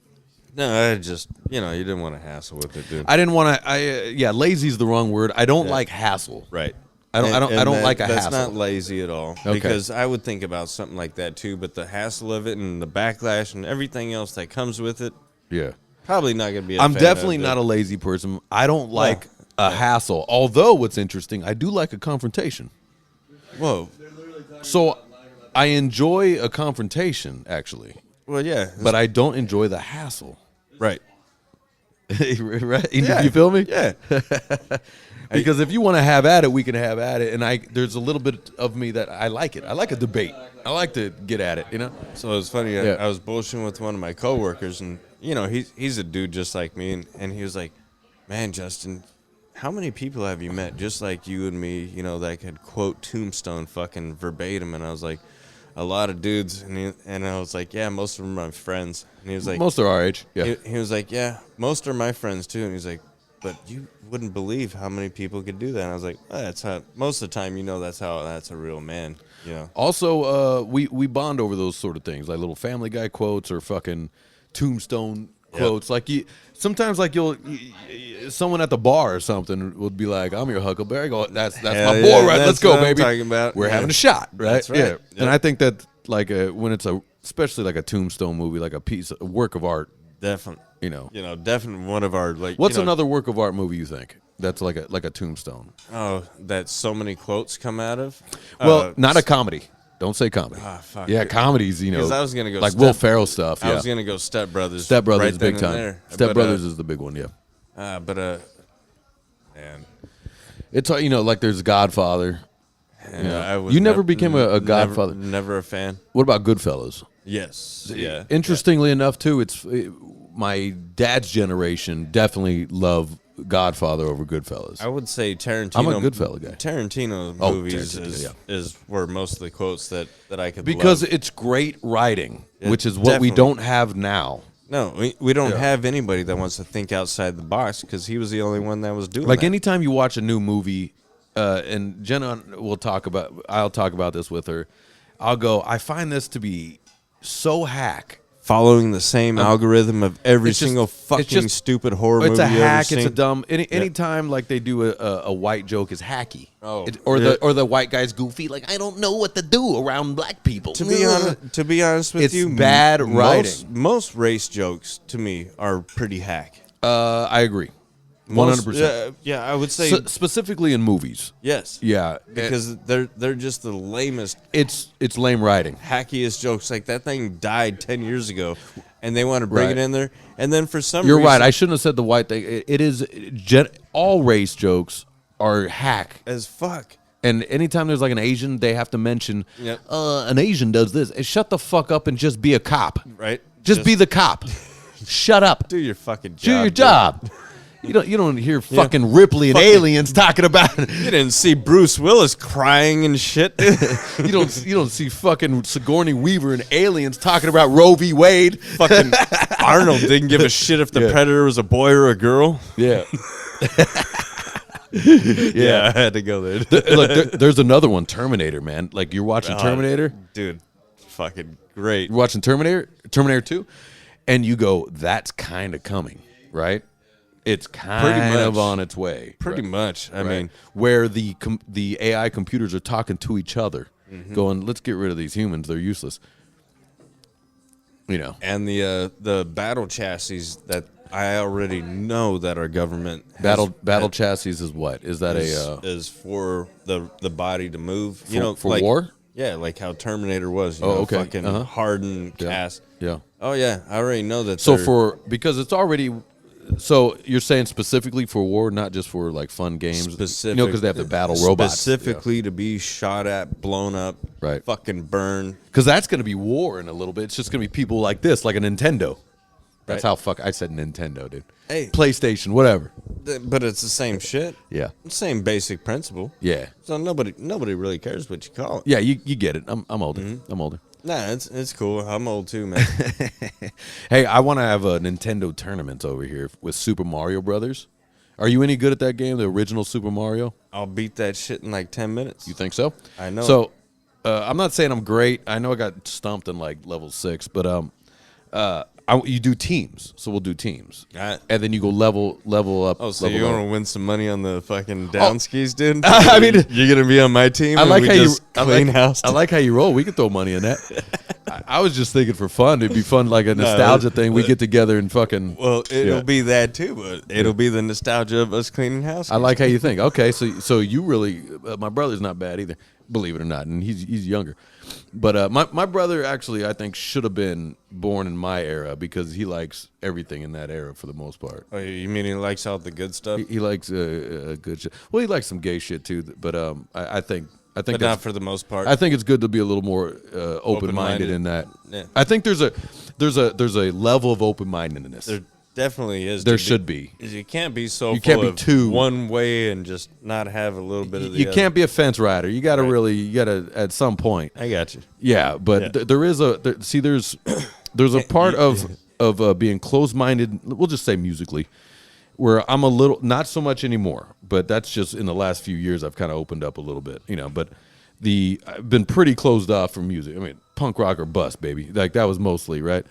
No, I just, you didn't want to hassle with it, dude. I didn't want to. Lazy's the wrong word. I don't like hassle. Right. I don't like a that's hassle. That's not lazy at all. Okay. Because I would think about something like that too, but the hassle of it and the backlash and everything else that comes with it, Yeah. probably not going to be. I'm definitely not a lazy person. I don't like a hassle. Although, what's interesting, I do like a confrontation. Whoa. So I enjoy a confrontation, actually. Well, yeah. But I don't enjoy the hassle. Right. Right? Yeah. You feel me? Yeah. Because if you want to have at it, we can have at it. And there's a little bit of me that I like it. I like a debate. I like to get at it, So it's funny. I was bullshitting with one of my coworkers, and he's a dude just like me, and he was like, "Man, Justin, how many people have you met just like you and me? That could quote Tombstone fucking verbatim." And I was like, "A lot of dudes," and I was like, "Yeah, most of them are my friends." And he was like, most are our age. Yeah. He was like, "Yeah, most are my friends too." And he's like, "But you wouldn't believe how many people could do that." And I was like, "That's how most of the time, that's a real man." Also, we bond over those sort of things, like little Family Guy quotes or fucking Tombstone quotes. Like sometimes, like someone at the bar or something would be like, "I'm your Huckleberry." I go, "That's my boy, right? Let's go, baby. I'm talking about. We're having a shot, right?" That's right. Yeah. Yep. And I think that when it's especially like a Tombstone movie, like a work of art. Definitely. Definitely one of our What's another work of art movie you think that's like a Tombstone? Oh, that so many quotes come out of. Well, not a comedy. Don't say comedy. Fuck. Yeah, comedies. Because I was gonna go like Will Ferrell stuff. Yeah. I was gonna go Step Brothers. Step Brothers right big then time. and there. Step But, Brothers is the big one. Yeah. Man. It's like there's Godfather. I was You never became a Godfather. Never a fan. What about Goodfellas? Yes. Yeah. Interestingly enough, too, my dad's generation definitely love Godfather over Goodfellas. I would say Tarantino. I'm a Goodfella guy. Tarantino's Oh, movies Tarantino, is where most of the quotes that I could because love. it's great writing, Yeah, which is what we definitely. don't have now. No, we don't have anybody that wants to think outside the box because he was the only one that was doing Like that. anytime you watch a new movie, and Jenna I'll talk about this with her. I find this to be so hack. Following the same algorithm of every single fucking stupid horror movie It's a you ever hack. seen. It's a dumb. Anytime like they do a white joke is hacky. Oh, or yeah. the white guy's goofy. Like I don't know what to do around black people. To be honest with It's you, bad writing. Most race jokes to me are pretty hack. I agree. 100%. Yeah, I would say Specifically in movies. yes. Yeah, Because they're just the lamest, it's lame writing. hackiest jokes. Like that thing died 10 years ago, and they want to bring Right. it in there. And then for some You're reason, right. I shouldn't have said the white thing. It is all race jokes are hack. as fuck. And anytime there's like an Asian, they have to mention, Yep. an Asian does this. Shut the fuck up and just be a cop. Right? Just be the cop. Shut up. do your fucking job. Do your dude. job. You don't hear fucking Ripley and Aliens talking about it. You didn't see Bruce Willis crying and shit. You don't see fucking Sigourney Weaver and Aliens talking about Roe v. Wade. Fucking Arnold didn't give a shit if the Yeah. predator was a boy or a girl. Yeah. Yeah, I had to go there. Look, there's another one, Terminator, man. Like you're watching Terminator. Dude, fucking great. You're watching Terminator 2, and you go, that's kind of coming, right? It's kind of on its way. Pretty right? much. I Right. mean, where the AI computers are talking to each other, going, let's get rid of these humans. They're useless. and the battle chassis that I already know that our government has, Battle chassis is what? Is that is for the body to move. For like, war? Yeah, like how Terminator was. Oh, okay. Fucking Uh-huh. hardened Yeah. cast. Yeah. Oh yeah, I already know that. So because it's already. So you're saying specifically for war, not just for like fun games, because they have to battle robots. Specifically to be shot at, blown up, Right. fucking burned. Because that's going to be war in a little bit. It's just going to be people like this, like a Nintendo. That's how I said Nintendo, dude. Hey. PlayStation, whatever. But it's the same shit. Yeah. Same basic principle. Yeah. So nobody really cares what you call it. Yeah, you get it. I'm older. I'm older. Nah, it's cool. I'm old too, man. Hey, I want to have a Nintendo tournament over here with Super Mario Brothers. Are you any good at that game, the original Super Mario? I'll beat that shit in like 10 minutes. You think so? I know. So, I'm not saying I'm great. I know I got stumped in like level 6, but you do teams. So we'll do teams, and then you go level up. Oh, so level you up. want to win some money on the fucking down skis, dude? I mean, you're gonna be on my team. I and like we how you just clean house. I like how you roll. We could throw money in that. I was just thinking for fun. It'd be fun, like a nostalgia thing. We get together and fucking. Well, it'll be that too, but it'll be the nostalgia of us cleaning house. I like how you think. Okay, so you really, my brother's not bad either, believe it or not, and he's younger. But my brother actually, I think, should have been born in my era because he likes everything in that era for the most part. Oh, you mean he likes all the good stuff? He likes good shit. Well, he likes some gay shit too. But I think But that's, not for the most part. I think it's good to be a little more open-minded in that. Yeah. I think there's a level of open-mindedness. There definitely is. There should be. You can't be so You can't be of too- one way and just not have a little bit of the You other. can't be a fence rider. You got to at some point. I got you. Yeah, but Yeah. There's a part of being closed-minded. We'll just say musically, where I'm a little not so much anymore. But that's just in the last few years I've kind of opened up a little bit, But I've been pretty closed off from music. I mean, punk rock or bust, baby. Like that was mostly right.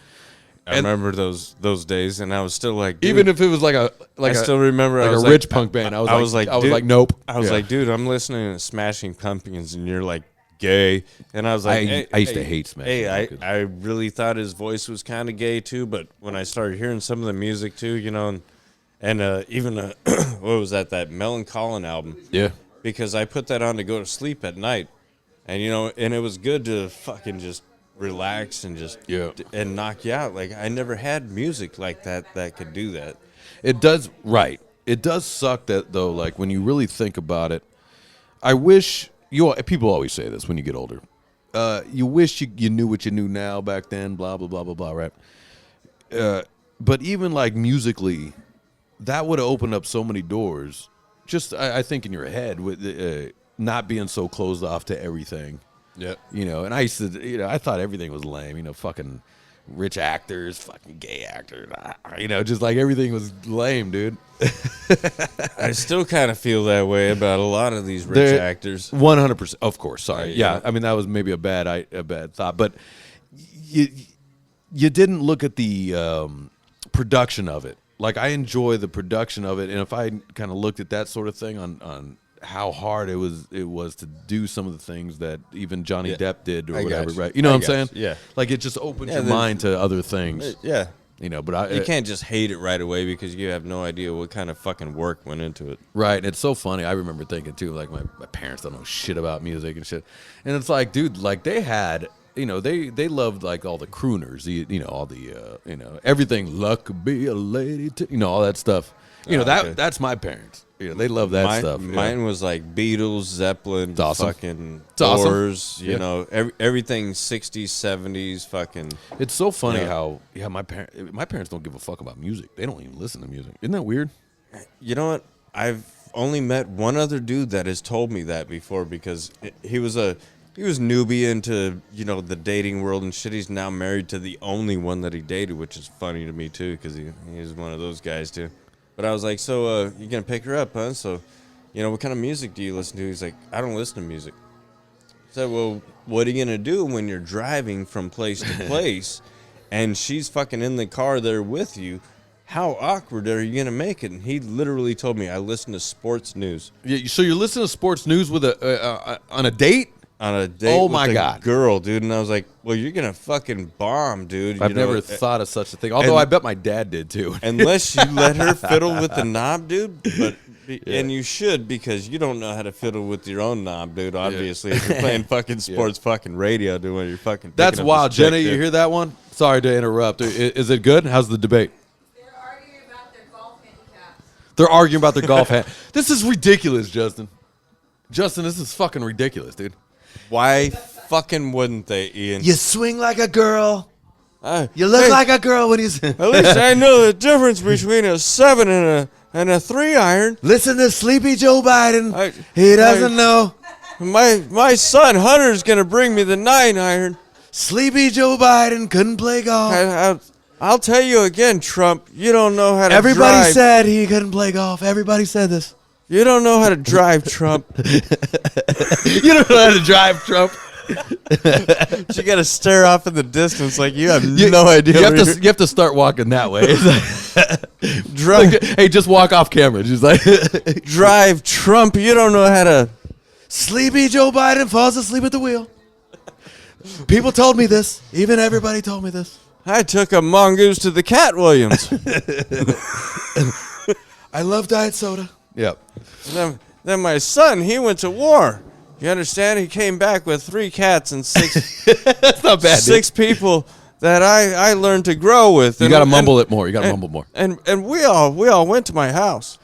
I remember those days, and I was still like, dude, Even if it was I still remember like I was a rich punk band. I was like, dude, nope. I was Yeah. like, dude, I'm listening to Smashing Pumpkins, and you're like gay, and I was like, I used to hate Smashing Hey, Pumpkins. I really thought his voice was kind of gay too, but when I started hearing some of the music too, and even what was that Melancholy album? Yeah. Because I put that on to go to sleep at night, and and it was good to fucking just relax and just and knock you out. Like I never had music like that could do that. It does, right. It does suck that, though, like, when you really think about it, I wish, people always say this when you get older, you wish you knew what you knew now back then, blah, blah, blah, blah, blah, right? But even, like, musically, that would have opened up so many doors, just, I think, in your head, with not being so closed off to everything. Yeah. And I used to, I thought everything was lame, fucking rich actors, fucking gay actors, just like everything was lame, dude. I still kind of feel that way about a lot of these rich actors. 100%, of course. Sorry, Yeah. yeah. I mean, that was maybe a bad thought, but you didn't look at the production of it. Like I enjoy the production of it, and if I kind of looked at that sort of thing on how hard it was to do some of the things that even Johnny Depp did or whatever, right? You know what I'm saying? Yeah. Like it just opens your mind to other things. Yeah. But You can't just hate it right away because you have no idea what kind of fucking work went into it. Right, and it's so funny. I remember thinking too, like my parents don't know shit about music and shit, and it's like, dude, like they had, they loved like all the crooners, all the, everything. Luck could be a lady, all that stuff. That's my parents. They love that stuff. Mine was like Beatles, Zeppelin, awesome. fucking Awesome. Doors, everything 60s, 70s, fucking. It's so funny how my parents don't give a fuck about music. They don't even listen to music. Isn't that weird? You know what? I've only met one other dude that has told me that before because he was newbie into the dating world and shit. He's now married to the only one that he dated, which is funny to me too because he's one of those guys too. But I was like, so you gonna pick her up, huh? So, what kind of music do you listen to? He's like, I don't listen to music. I said, well, what are you gonna do when you're driving from place to place, and she's fucking in the car there with you? How awkward are you gonna make it? And he literally told me, I listen to sports news. Yeah, so you're listening to sports news with on a date? On a date Oh with my a God. girl, dude. And I was like, well, you're gonna fucking bomb, dude. I've never thought of such a thing. Although I bet my dad did too. Unless you let her fiddle with the knob, dude. And you should, because you don't know how to fiddle with your own knob, dude. Obviously, if you're playing fucking sports fucking radio, dude, when you're fucking. That's wild, Jenna. You hear that one? Sorry to interrupt. Is it good? How's the debate? They're arguing about their golf handicaps. They're arguing about their golf hand. This is ridiculous, Justin. Justin, this is fucking ridiculous, dude. Why fucking wouldn't they, Ian? You swing like a girl. You look like a girl when you. At least I know the difference between a 7 and a 3 iron. Listen to Sleepy Joe Biden. He doesn't know. My son Hunter's gonna bring me the 9 iron. Sleepy Joe Biden couldn't play golf. I'll tell you again, Trump. You don't know how to Everybody drive. said he couldn't play golf. Everybody said this. You don't know how to drive, Trump. You don't know how to drive, Trump. You got to stare off in the distance like you have no idea. You have to start walking that way. Hey, just walk off camera. Just like drive, Trump. You don't know how to. Sleepy Joe Biden falls asleep at the wheel. People told me this. Even everybody told me this. I took a mongoose to the Cat Williams. I love diet soda. Yep. Then my son, he went to war. You understand? He came back with 3 cats and 6. That's not bad. 6 people that I learned to grow with. You got to mumble it more. You got to mumble more. And we all went to my house.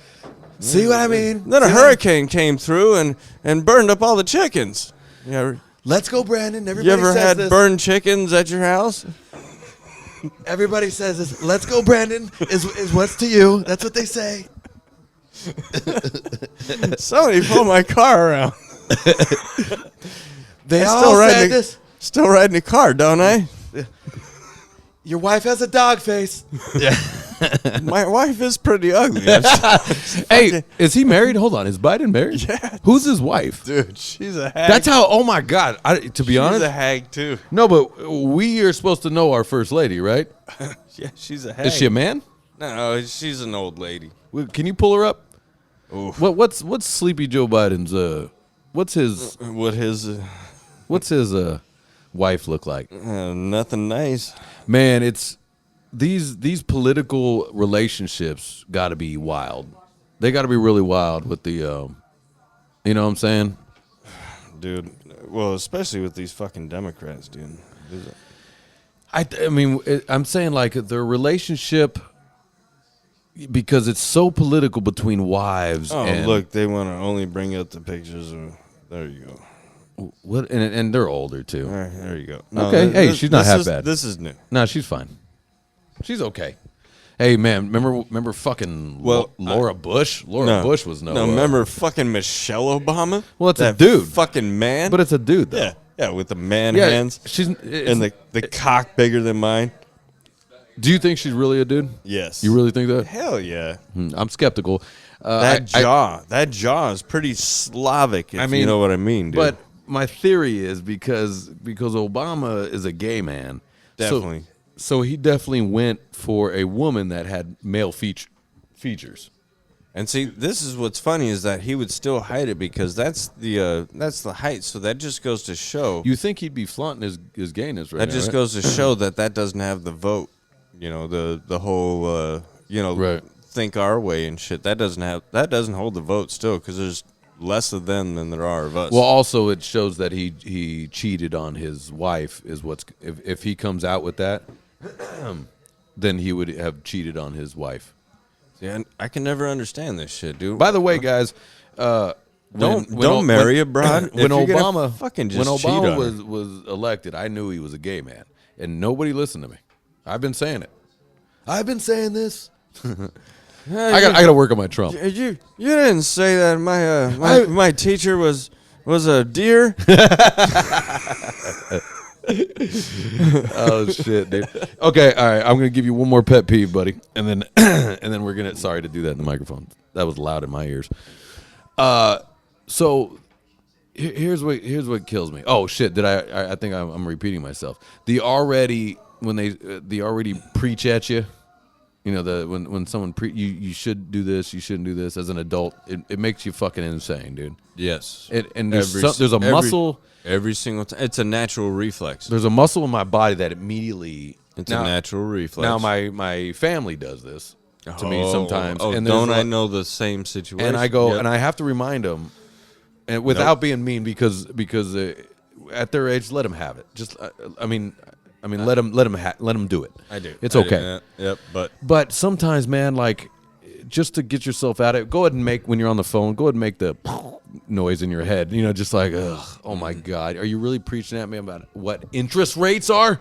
See what I mean? Then a hurricane came through and burned up all the chickens. Let's go, Brandon. Everybody You ever says had this. burned chickens at your house? Everybody says this. Let's go, Brandon. Is what's to you. That's what they say. Somebody pulled my car around. They all said this. Still riding a car, don't I? Your wife has a dog face. Yeah. My wife is pretty ugly. Hey, is he married? Hold on. Is Biden married? Yeah. Who's his wife? Dude, she's a hag. That's how. Oh my God. To be honest, she's a hag too. no, but we are supposed to know our first lady, right? Yeah, she's a hag. Is she a man? No, she's an old lady. Can you pull her up? Oof. What's Sleepy Joe Biden's what's his wife look like? Nothing nice. Man, it's these political relationships got to be wild. They got to be really wild with the, you know what I'm saying, dude. Well, especially with these fucking Democrats, dude. I mean, I'm saying like their relationship, because it's so political between wives. Oh, and, look, they want to only bring out the pictures of. There you go. What? And they're older too. All right, there you go. No, Okay, hey, she's not half bad. This is new. No, she's fine. She's okay. Hey man, remember fucking Laura Bush? Laura Bush was no. Remember fucking Michelle Obama? Well, it's that a dude, fucking man. but it's a dude though. Yeah, with the man hands. And the cock bigger than mine. Do you think she's really a dude? Yes. You really think that? Hell yeah. I'm skeptical. That jaw is pretty Slavic, if you know what I mean, dude. But my theory is because Obama is a gay man. Definitely. So he definitely went for a woman that had male features. And see, this is what's funny is that he would still hide it because that's the height. So that just goes to show. You think he'd be flaunting his gayness right now? That just right? goes to show that doesn't have the vote. You know, the whole right. Think our way and shit. That doesn't hold the vote still because there's less of them than there are of us. Well, also it shows that he cheated on his wife. Is what's if he comes out with that, then he would have cheated on his wife. Yeah, I can never understand this shit, dude. By the way, guys, don't marry a broad. When Obama fucking just cheat on her. was elected, I knew he was a gay man, and nobody listened to me. I've been saying it. I've been saying this. I got to work on my Trump. You didn't say that my teacher was a deer. Oh shit, dude. Okay, all right. I'm gonna give you one more pet peeve, buddy, and then we're gonna. Sorry to do that in the microphone. That was loud in my ears. So here's what kills me. Oh shit! Did I think I'm repeating myself. The already preach at you. You know, when someone you should do this, you shouldn't do this. As an adult, it makes you fucking insane, dude. Yes. And there's a muscle. Every single time. It's a natural reflex. There's a muscle in my body that immediately. It's a natural reflex. Now my family does this to me sometimes. Oh, and don't I know the same situation? And I go and I have to remind them, and without being mean, because at their age, let them have it. Just I mean, let them do it. I do. It's okay. Yep. But sometimes, man, like, just to get yourself out of it, go ahead and when you're on the phone, go ahead and make the noise in your head. You know, just like, ugh, oh my God, are you really preaching at me about what interest rates are?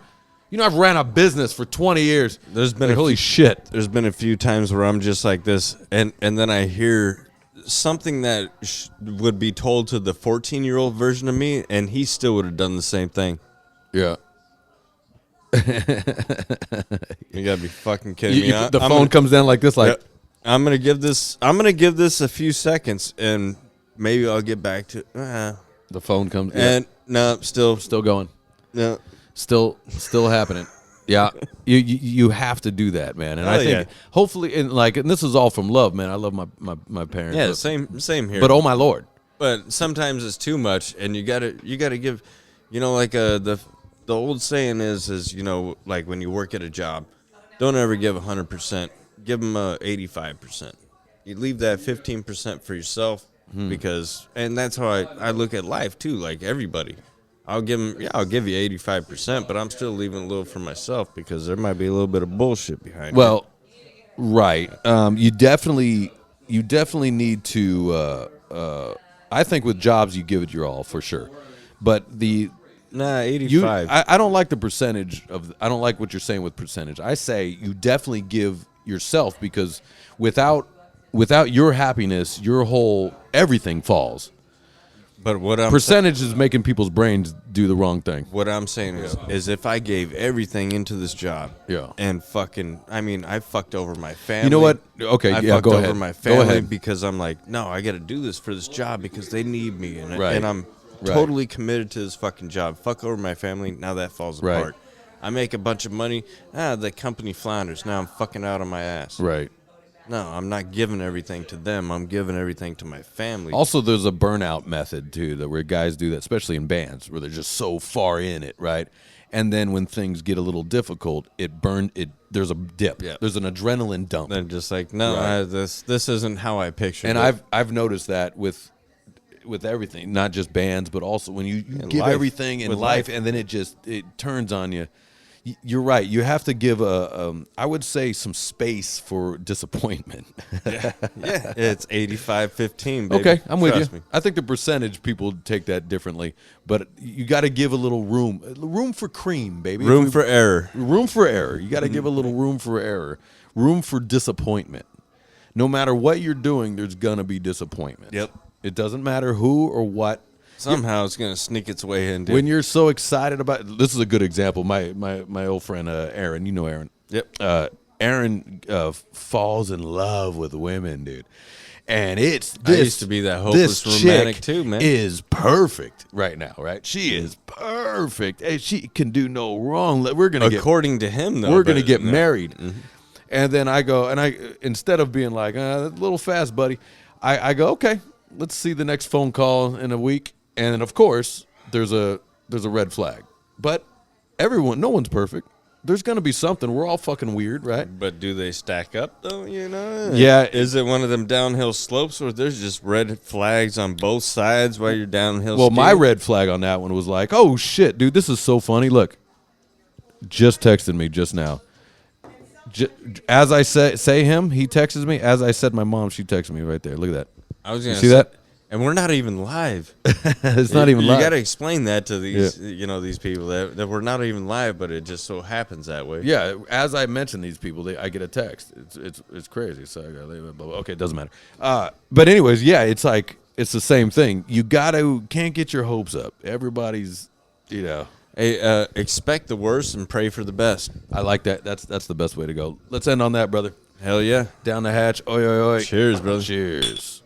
You know, I've ran a business for 20 years. There's been holy shit. There's been a few times where I'm just like this, and then I hear something that would be told to the 14-year-old version of me, and he still would have done the same thing. Yeah. You gotta be fucking kidding me. The phone comes down like this, like. Yeah, I'm gonna give this a few seconds, and maybe I'll get back to. The phone comes. And no, still going. no. Still happening. Yeah, you have to do that, man. And I think hopefully, and this is all from love, man. I love my parents. Yeah, but, same here. But oh my Lord, but sometimes it's too much, and you gotta give, like the old saying is like when you work at a job, don't ever give 100%. Give them 85%. You leave that 15% for yourself because, and that's how I look at life too. Like everybody. I'll give you 85%, but I'm still leaving a little for myself because there might be a little bit of bullshit behind it. Well, right. You definitely need to. I think with jobs, you give it your all for sure, but 85. I don't like the percentage of. I don't like what you're saying with percentage. I say you definitely give yourself because without your happiness, your whole everything falls. But what I'm percentage is making people's brains do the wrong thing. What I'm saying is if I gave everything into this job, and I fucked over my family. You know what? Okay, I yeah, fucked go over ahead. my family because I'm like, no, I got to do this for this job because they need me, and I'm totally committed to this fucking job. Fuck over my family. Now that falls apart. I make a bunch of money. The company flounders. Now I'm fucking out on my ass. Right. No, I'm not giving everything to them. I'm giving everything to my family. Also, there's a burnout method, too, where guys do that, especially in bands, where they're just so far in it, right? And then when things get a little difficult, there's a dip. Yeah. There's an adrenaline dump. They're just like, no, this isn't how I pictured it. And I've noticed that with everything, not just bands, but also when you give everything in life, and then it turns on you. You're right. You have to give I would say some space for disappointment. Yeah. It's 85-15, baby. Okay, I'm with Trust you. me. I think the percentage people take that differently, but you got to give a little room for cream, baby. Room for error. Room for error. You got to give a little room for error. Room for disappointment. No matter what you're doing, there's gonna be disappointment. Yep. It doesn't matter who or what. Somehow it's going to sneak its way in, dude. When you're so excited about this is a good example. My old friend Aaron, you know Aaron. Yep. Aaron falls in love with women, dude. And I used to be that hopeless romantic too, man. Is perfect right now, right? She is perfect. Hey, she can do no wrong. We're gonna according to him, though. We're gonna get married. Mm-hmm. And then I go, and instead of being like a little fast, buddy, I go, okay, let's see the next phone call in a week. And of course, there's a red flag. But no one's perfect. There's going to be something. We're all fucking weird, right? But do they stack up, though, Yeah. Is it one of them downhill slopes where there's just red flags on both sides while you're downhill Well, skiing? my red flag on that one was like, oh, shit, dude, this is so funny. Look, just texted me just now. As I say him, he texts me. As I said my mom, she texted me right there. Look at that. I was going to see that? And we're not even live. It's not even live. You got to explain that to these, these people that we're not even live, but it just so happens that way. Yeah, as I mention these people, I get a text. It's crazy. So I go, okay, it doesn't matter. But anyways, yeah, it's like it's the same thing. You can't get your hopes up. Everybody's, Hey, expect the worst and pray for the best. I like that. That's the best way to go. Let's end on that, brother. Hell yeah. Down the hatch. Oi, oi, oi. Cheers, brother. Cheers.